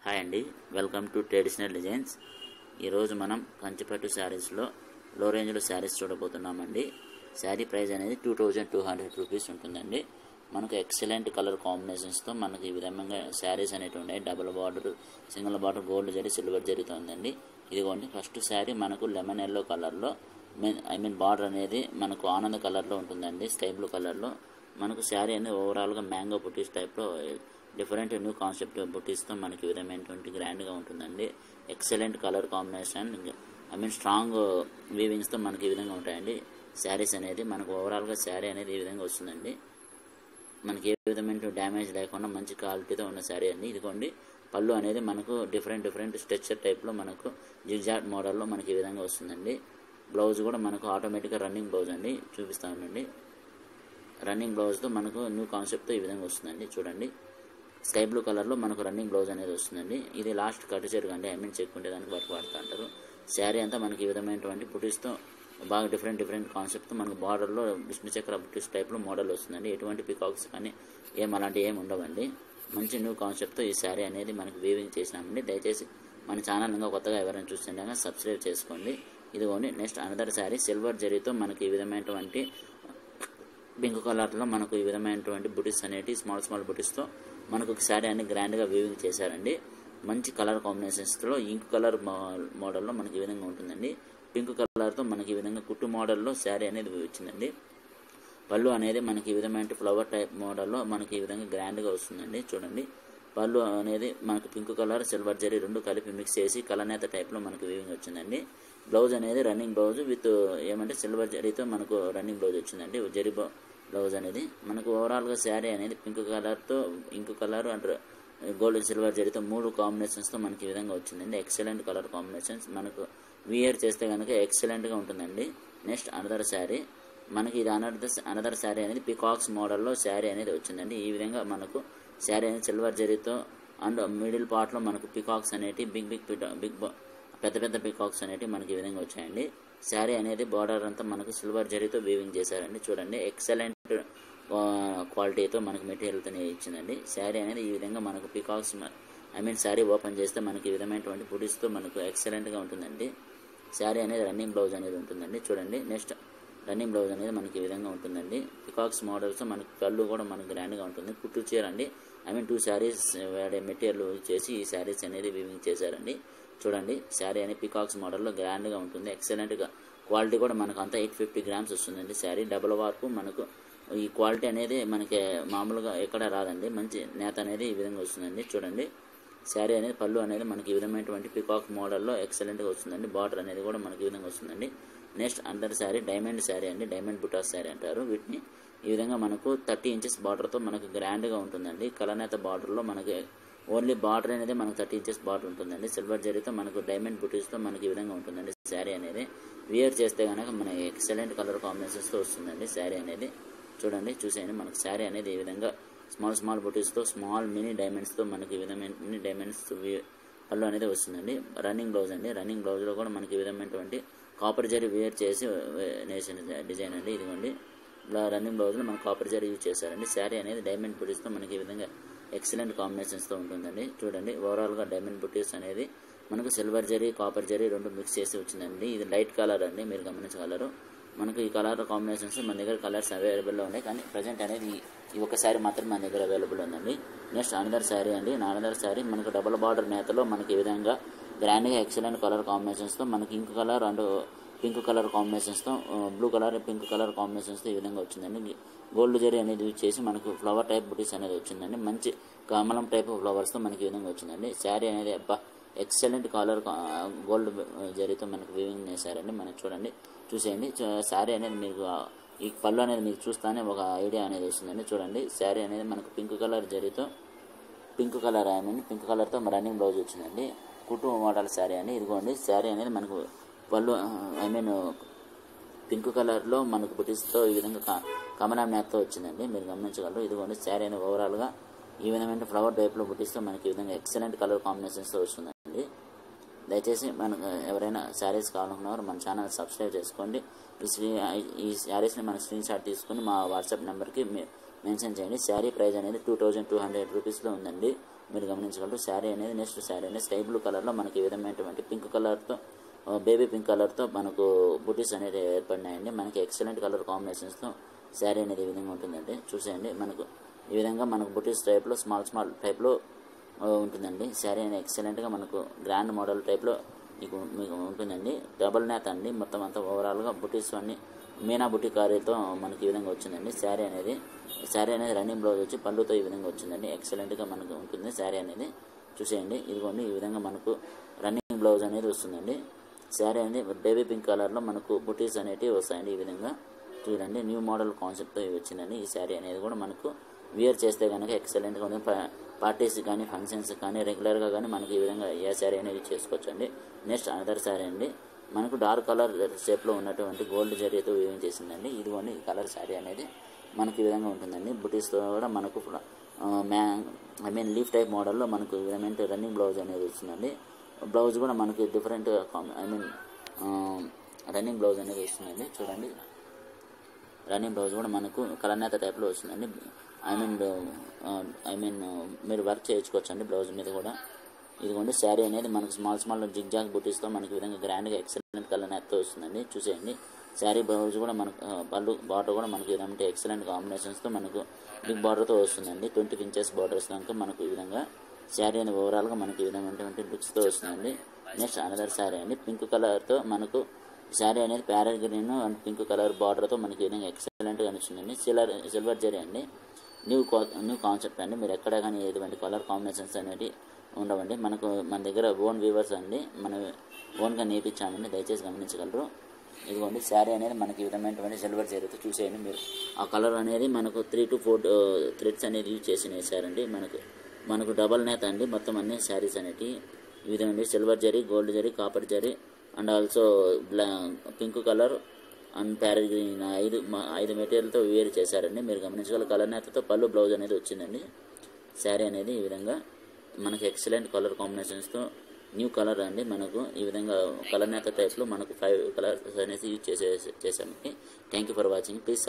Hi అండి, welcome to traditional designs. ఈరోజు మనం కంచిపట్టు శారీస్లో లో రేంజ్లో శారీస్ చూడబోతున్నామండి. శారీ ప్రైస్ అనేది 2200 రూపీస్ ఉంటుందండి. మనకు ఎక్సలెంట్ కలర్ కాంబినేషన్స్తో మనకి ఈ విధంగా శారీస్ అనేవి ఉన్నాయి. Double border, single border, gold zari, silver జరీతో ఉందండి. ఇదిగోండి ఫస్ట్ శారీ మనకు లెమన్ ఎల్లో కలర్లో బార్డర్ అనేది మనకు ఆనంద కలర్లో ఉంటుందండి. స్కై బ్లూ కలర్లో మనకు శారీ అనేది ఓవరాల్గా మ్యాంగో బుటీస్ టైప్లో డిఫరెంట్ న్యూ కాన్సెప్ట్ బుటీస్తో మనకి విధమైనటువంటి గ్రాండ్గా ఉంటుందండి. ఎక్సలెంట్ కలర్ కాంబినేషన్, స్ట్రాంగ్ వీవింగ్స్తో మనకి ఈ విధంగా ఉంటాయండి. శారీస్ అనేది మనకు ఓవరాల్గా శారీ అనేది ఈ విధంగా వస్తుందండి. మనకి ఏ విధమైన డ్యామేజ్ లేకుండా మంచి క్వాలిటీతో ఉన్న శారీ అండి. ఇదిగోండి పళ్ళు అనేది మనకు డిఫరెంట్ స్ట్రక్చర్ టైప్లో మనకు జిగ్జాగ్ మోడల్లో మనకి ఈ విధంగా వస్తుందండి. బ్లౌజ్ కూడా మనకు ఆటోమేటిక్గా రన్నింగ్ బ్లౌజ్ అండి, చూపిస్తామండి. రన్నింగ్ బ్లౌజ్తో మనకు న్యూ కాన్సెప్ట్తో ఈ విధంగా వస్తుందండి. చూడండి స్కై బ్లూ కలర్లో మనకు రన్నింగ్ బ్లౌజ్ అనేది వస్తుందండి. ఇది లాస్ట్ కట్ చెరుగు అండి, చెక్కుంటే దానికి వర్క్ వాడుతూ అంటారు. శారీ అంతా మనకి ఈ విధమైనటువంటి బుటీస్తో బాగా డిఫరెంట్ కాన్సెప్ట్తో మనకు బార్డర్లో విష్ణు చక్ర బుటీస్ టైప్లో మోడల్ వస్తుందండి. ఎటువంటి పికాక్స్ కానీ అలాంటివి ఏమి ఉండవండి. మంచి న్యూ కాన్సెప్ట్తో ఈ శారీ అనేది మనకి వీవింగ్ చేసినామండి. దయచేసి మన ఛానల్ ఇంకా కొత్తగా ఎవరైనా చూస్తుండగా సబ్స్క్రైబ్ చేసుకోండి. ఇదిగోండి నెక్స్ట్ అనదర్ శారీ సిల్వర్ జరీతో మనకి ఈ విధమైనటువంటి పింక్ కలర్లో మనకు ఈ విధమైనటువంటి బుటీస్ అనేవి స్మాల్ బుటీస్తో మనకు శారీ అన్ని గ్రాండ్గా వీవింగ్ చేశారండి. మంచి కలర్ కాంబినేషన్స్లో ఇంక్ కలర్ మోడల్లో మనకి ఈ విధంగా ఉంటుందండి. పింక్ కలర్తో మనకి ఈ విధంగా కుట్టు మోడల్లో శారీ అనేది వచ్చిందండి. పళ్ళు అనేది మనకి ఈ విధమైన ఫ్లవర్ టైప్ మోడల్లో మనకి ఈ విధంగా గ్రాండ్గా వస్తుందండి. చూడండి పళ్ళు అనేది మనకు పింక్ కలర్, సిల్వర్ జరీ రెండు కలిపి మిక్స్ చేసి కలనేత టైప్లో మనకి వీవింగ్ వచ్చిందండి. బ్లౌజ్ అనేది రన్నింగ్ బ్లౌజ్ విత్ సిల్వర్ జరీతో మనకు రన్నింగ్ బ్లౌజ్ వచ్చిందండి. జరీ బ్లౌజ్ అనేది మనకు ఓవరాల్గా శారీ అనేది పింక్ కలర్తో ఇంక్ కలర్ అండ్ గోల్డ్ సిల్వర్ జరీతో మూడు కాంబినేషన్స్తో మనకి ఈ విధంగా వచ్చిందండి. ఎక్సలెంట్ కలర్ కాంబినేషన్స్ మనకు వియర్ చేస్తే కనుక ఎక్సలెంట్గా ఉంటుందండి. నెక్స్ట్ అనదర్ శారీ మనకి ఇది అనదర్ శారీ అనేది పికాక్స్ మోడల్లో శారీ అనేది వచ్చిందండి. ఈ విధంగా మనకు శారీ అనేది సిల్వర్ జరీతో అండ్ మిడిల్ పార్ట్లో మనకు పికాక్స్ అనేవి పెద్ద పికాక్స్ అనేవి మనకి ఈ విధంగా వచ్చాయండి. శారీ అనేది బార్డర్ అంతా మనకు సిల్వర్ జరీతో వీవింగ్ చేశారండి. చూడండి ఎక్సలెంట్ క్వాలిటీతో మనకు మెటీరియల్తో ఇచ్చిందండి. శారీ అనేది ఈ విధంగా మనకు పికాక్స్ శారీ ఓపెన్ చేస్తే మనకి ఈ విధమైనటువంటి బుటీస్తో మనకు ఎక్సలెంట్గా ఉంటుందండి. శారీ అనేది రన్నింగ్ బ్లౌజ్ అనేది ఉంటుందండి. చూడండి నెక్స్ట్ రన్నింగ్ బ్లౌజ్ అనేది మనకి ఈ విధంగా ఉంటుందండి. పికాక్స్ మోడల్స్ మనకు కళ్ళు కూడా మనకు గ్రాండ్గా ఉంటుంది. కుట్టు చీర అండి. 2 శారీస్ వాడే మెటీరియల్ చేసి ఈ శారీస్ అనేది వీవింగ్ చేశారండి. చూడండి శారీ అనేది పికాక్స్ మోడల్లో గ్రాండ్గా ఉంటుంది. ఎక్సలెంట్గా క్వాలిటీ కూడా మనకు అంతా 850 గ్రామ్స్ వస్తుందండి. శారీ డబుల్ వార్పు మనకు ఈ క్వాలిటీ అనేది మనకి మామూలుగా ఎక్కడ రాదండి. మంచి నేత అనేది ఈ విధంగా వస్తుందండి. చూడండి శారీ అనేది పళ్ళు అనేది మనకి ఈ విధమైనటువంటి పికాక్ మోడల్లో ఎక్సలెంట్గా వస్తుందండి. బార్డర్ అనేది కూడా మనకి ఈ విధంగా వస్తుందండి. నెక్స్ట్ అందరి శారీ డైమండ్ శారీ అండి, డైమండ్ బుటాస్ శారీ అంటారు వీటిని. ఈ విధంగా మనకు 30 ఇంచెస్ బార్డర్తో మనకు గ్రాండ్గా ఉంటుందండి. కలనేత బార్డర్లో మనకి ఓన్లీ బార్డర్ అనేది మనకు 30 ఇంచెస్ బార్డర్ ఉంటుందండి. సిల్వర్ జరీతో మనకు డైమండ్ బుటీస్తో మనకి ఈ విధంగా ఉంటుందండి. శారీ అనేది వియర్ చేస్తే కనుక మనకి ఎక్సలెంట్ కలర్ కాంబినేషన్స్తో వస్తుందండి. శారీ అనేది చూడండి చూసేయండి మనకు శారీ అనేది ఈ విధంగా స్మాల్ బుటీస్తో మినీ డైమండ్స్తో మనకి ఈ విధమైన డైమండ్స్ పళ్ళు అనేది వస్తుందండి. రన్నింగ్ బ్లౌజ్ అండి. రన్నింగ్ బ్లౌజ్లో కూడా మనకి ఈ విధమైనటువంటి కాపర్ జరీ వేర్ చేసి నేసిన డిజైన్ అండి. ఇదిగోండి రన్నింగ్ బ్లౌజ్లో మనకు కాపర్ జరీ యూజ్ చేశారండి. శారీ అనేది డైమండ్ బుటీస్తో మనకి ఈ విధంగా ఎక్సలెంట్ కాంబినేషన్స్తో ఉంటుందండి. చూడండి ఓవరాల్గా డైమండ్ బుటీస్ అనేది మనకు సిల్వర్ జరీ, కాపర్ జరీ రెండు మిక్స్ చేసి వచ్చిందండి. ఇది లైట్ కలర్ అండి, మీరు గమనించగలరు. మనకు ఈ కలర్ కాంబినేషన్స్ మన దగ్గర కలర్స్ అవైలబుల్లో ఉన్నాయి, కానీ ప్రజెంట్ అనేది ఈ ఒక్క శారీ మాత్రం మన దగ్గర అవైలబుల్ ఉందండి. నెక్స్ట్ అనదర్ శారీ అండి. అనదర్ శారీ మనకు డబుల్ బార్డర్ నేతలో మనకి ఈ విధంగా గ్రాండ్గా ఎక్సలెంట్ కలర్ కాంబినేషన్స్తో మనకి ink colour and pink colour కాంబినేషన్స్తో బ్లూ కలర్, పింక్ కలర్ కాంబినేషన్స్తో ఈ విధంగా వచ్చిందండి. గోల్డ్ జరీ అనేది యూజ్ చేసి మనకు ఫ్లవర్ టైప్ బుటీస్ అనేది వచ్చిందండి. మంచి కమలం టైప్ ఫ్లవర్స్తో మనకి ఈ విధంగా వచ్చిందండి. శారీ అనేది ఎక్సలెంట్ కలర్ గోల్డ్ జరీతో మనకు వీవింగ్ చేశారండి. మనకు చూడండి చూసేయండి. శారీ అనేది మీకు ఈ పళ్ళు అనేది మీకు చూస్తానే ఒక ఐడియా అనేది వస్తుందండి. చూడండి శారీ అనేది మనకు పింక్ కలర్ జరీతో పింక్ కలర్తో రన్నింగ్ బ్లౌజ్ వచ్చిందండి. కుటుంబ మోడల్ శారీ అండి. ఇదిగోండి శారీ అనేది మనకు పళ్ళు పింక్ కలర్లో మనకు బుటీస్తో ఈ విధంగా కమలం నేతతో వచ్చిందండి, మీరు గమనించగలరు. ఇదిగోండి శారీ అనేది ఓవరాల్గా ఈ విధమైన ఫ్లవర్ టైప్లో బుటీస్తో మనకి ఈ విధంగా ఎక్సలెంట్ కలర్ కాంబినేషన్స్తో వస్తుందండి. దయచేసి మనకు ఎవరైనా శారీస్ కావాలనుకున్నవారు మన ఛానల్ సబ్స్క్రైబ్ చేసుకోండి. ఈ శారీస్ని మన స్క్రీన్ షాట్ తీసుకుని మా వాట్సాప్ నెంబర్కి మెన్షన్ చేయండి. శారీ ప్రైస్ అనేది 2200 రూపీస్లో ఉందండి. మీరు గమనించగలరు. శారీ అనేది నెక్స్ట్ శారీ అనేది స్కై బ్లూ కలర్లో మనకి ఈ విధమైనటువంటి పింక్ కలర్తో బేబీ పింక్ కలర్తో మనకు బుటీస్ అనేది ఏర్పడినాయండి. మనకి ఎక్సలెంట్ కలర్ కాంబినేషన్స్తో శారీ అనేది ఈ విధంగా ఉంటుందండి. చూసేయండి, మనకు ఈ విధంగా మనకు బుటీస్ టైప్లో స్మాల్ టైప్లో ఉంటుందండి. శారీ అనేది ఎక్సలెంట్గా మనకు గ్రాండ్ మోడల్ టైప్లో మీకు ఉంటుందండి. డబల్ నేత అండి. మొత్తం అంతా ఓవరాల్గా బుటీస్ అన్ని మీనా బుటీ కారీతో మనకి ఈ విధంగా వచ్చిందండి. శారీ అనేది రన్నింగ్ బ్లౌజ్ వచ్చి పళ్ళుతో ఈ విధంగా వచ్చిందండి. ఎక్సలెంట్గా మనకు ఉంటుంది శారీ అనేది. చూసేయండి, ఇదిగోండి ఈ విధంగా మనకు రన్నింగ్ బ్లౌజ్ అనేది వస్తుందండి. శారీ అనేది బేబీ పింక్ కలర్లో మనకు బుటీస్ అనేటివి వస్తాయండి. ఈ విధంగా చూడండి, న్యూ మోడల్ కాన్సెప్ట్తో వచ్చిందండి. ఈ శారీ అనేది కూడా మనకు వేర్ చేస్తే కనుక ఎక్సలెంట్గా ఉంది. పార్టీస్ కానీ ఫంక్షన్స్ కానీ రెగ్యులర్గా కానీ మనకి ఈ విధంగా ఏ శారీ అనేది చేసుకోవచ్చు అండి. నెక్స్ట్ అనదర్ శారీ అండి. మనకు డార్క్ కలర్ షేప్లో ఉన్నటువంటి గోల్డ్ జరీతో వేయం చేసిందండి. ఇదిగోండి ఈ కలర్ శారీ అనేది మనకి ఈ విధంగా ఉంటుందండి. బుటీస్తో కూడా మనకు లీఫ్ టైప్ మోడల్లో మనకు ఈ విధమైన రన్నింగ్ బ్లౌజ్ అనేది వస్తుందండి. బ్లౌజ్ కూడా మనకి డిఫరెంట్ రన్నింగ్ బ్లౌజ్ అనేది వస్తుందండి. చూడండి, రన్నింగ్ బ్లౌజ్ కూడా మనకు కలనేత టైప్లో వస్తుందండి. మీరు వర్క్ చేయించుకోవచ్చు అండి బ్లౌజ్ మీద కూడా. ఇదిగోండి శారీ అనేది మనకు స్మాల్ జిగ్జాగ్ బుటీస్తో మనకి విధంగా గ్రాండ్గా ఎక్సలెంట్ కలనేతతో వస్తుందండి. చూసేయండి, శారీ బ్లౌజ్ కూడా మనకు పళ్ళు బార్డర్ కూడా మనకి ఏదంటే ఎక్సలెంట్ కాంబినేషన్స్తో మనకు బిగ్ బార్డర్తో వస్తుందండి. 20 ఇంచెస్ బార్డర్స్ కనుక మనకు ఈ విధంగా శారీ అనేది ఓవరాల్గా మనకి ఈ విధమైనటువంటి లుక్స్తో వస్తుందండి. నెక్స్ట్ అనదర్ శారీ అండి. పింక్ కలర్తో మనకు శారీ అనేది parrot green and pink colour బార్డర్తో మనకి ఈ విధంగా ఎక్సలెంట్గా అనిపిస్తుందండి. సిల్వర్ జరీ అండి. న్యూ కాన్సెప్ట్ అండి. మీరు ఎక్కడ కానీ ఎటువంటి కలర్ కాంబినేషన్స్ అనేవి ఉండవండి. మన దగ్గర ఓన్ వీవర్స్ అండి, మనం ఓన్గా నేర్పించామండి. దయచేసి గమనించగలరు. ఇదిగోండి శారీ అనేది మనకి ఈ విధమైనటువంటి సిల్వర్ జరీతో చూసేయండి మీరు. ఆ కలర్ అనేది మనకు 3 to 4 థ్రెడ్స్ అనేది యూజ్ చేసి వేసారండి. మనకు డబల్ నేత అండి. మొత్తం అన్ని శారీస్ అనేవి ఈ విధంగా silver zari, gold zari, copper zari and also pink colour and parrot green 5 మెటీరియల్తో వేరు చేశారండి. మీరు గమనించగల కలర్ నేతతో పళ్ళు బ్లౌజ్ అనేది వచ్చిందండి. శారీ అనేది ఈ విధంగా మనకు ఎక్సలెంట్ కలర్ కాంబినేషన్స్తో న్యూ కలర్ అండి. మనకు ఈ విధంగా కలర్ నేత టైప్లో మనకు 5 కలర్స్ అనేది యూజ్ చేసామండి. Thank you for watching. Please